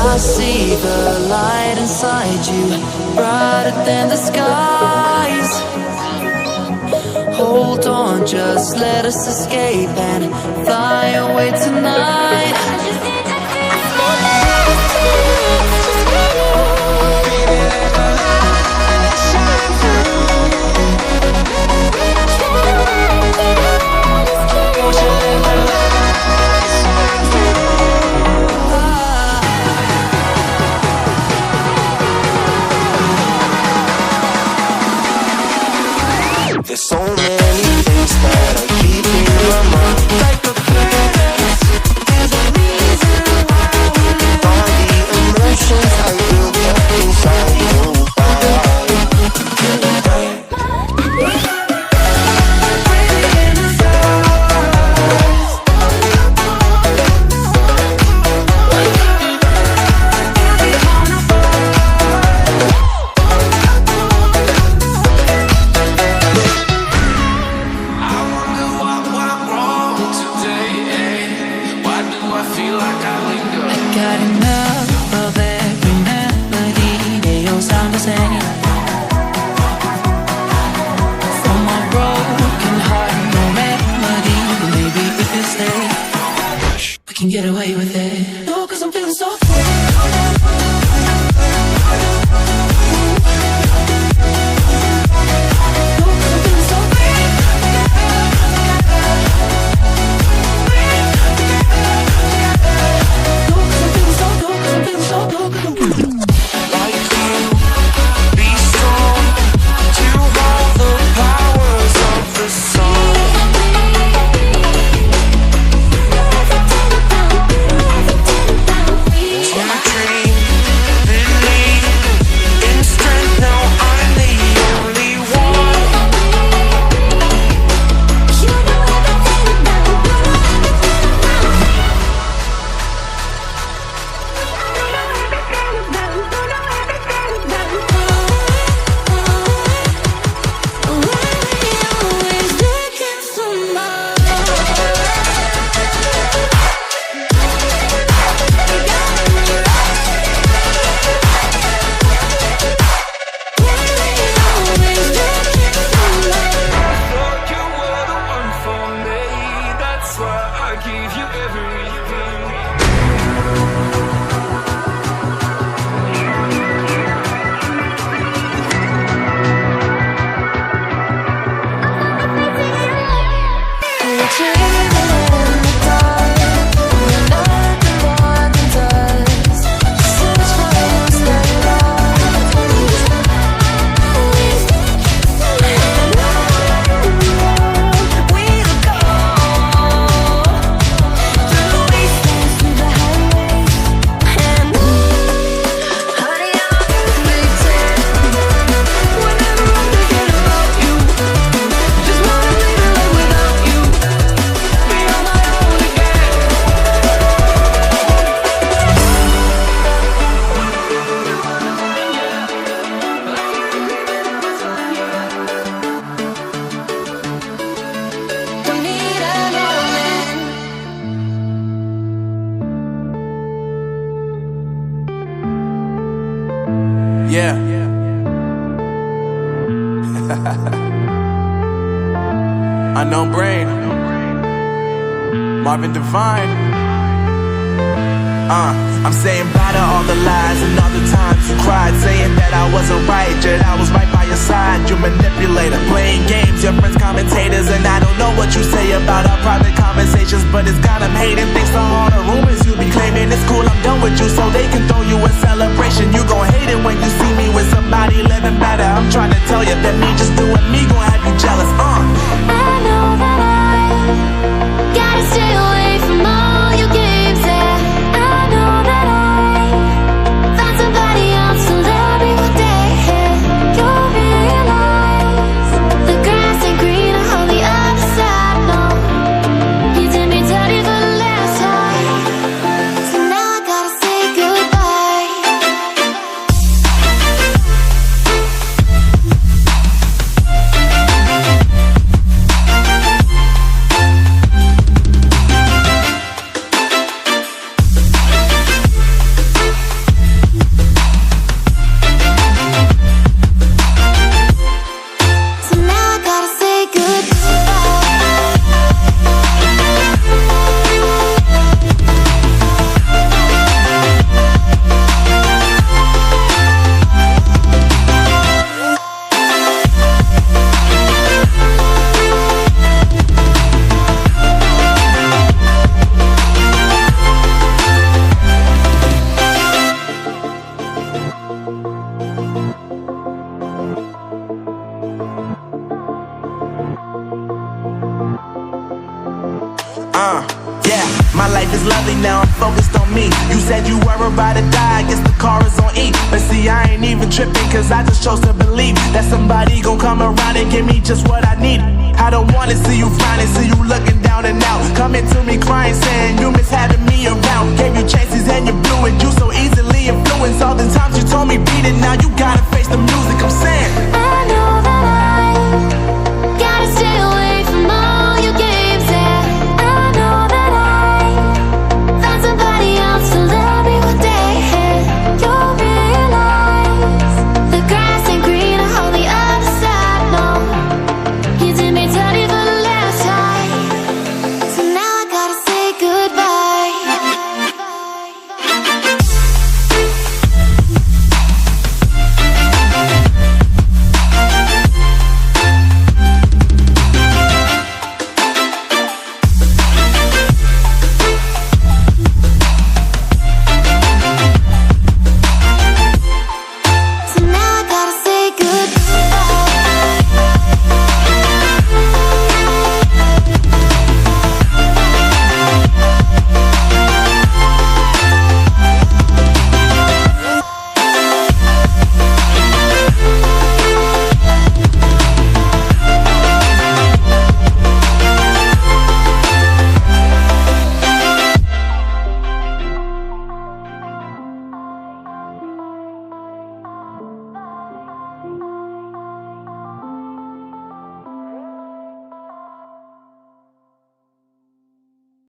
I see the light inside you, brighter than the skies. Hold on, just let us escape and fly away tonight. There's so many things that I keep in my mind. Like a past, there's a reason why we live. All the emotions I built up inside you. Get away with it. No, 'cause I'm feeling so Yeah. Unknown Brain, Marvin Devine. I'm saying bye to all the lies and all the times you cried, saying that I wasn't right, yet I was right by your side. You manipulator, playing games, your friends commentators, and I don't know what you say about our private conversations, but it's got them hating. Thanks to all the rumors you be claiming. It's cool, I'm done with you, so they can throw you a celebration. You gon' hate it when you see me with somebody living better. I'm trying to tell you that me just doing me gon' have you jealous. I know that I gotta stay away from all your games, yeah. I know that I found somebody else to love me one day, yeah. You'll realize the grass ain't greener on the other side, no. You did me dirty for the last time, so now I gotta say goodbye. Yeah, my life is lovely now, I'm focused on me. You said you were about to die, I guess the car is on E. But see, I ain't even tripping, cause I just chose to believe that somebody gon' come around and give me just what I need. I don't wanna see you frowning, see you look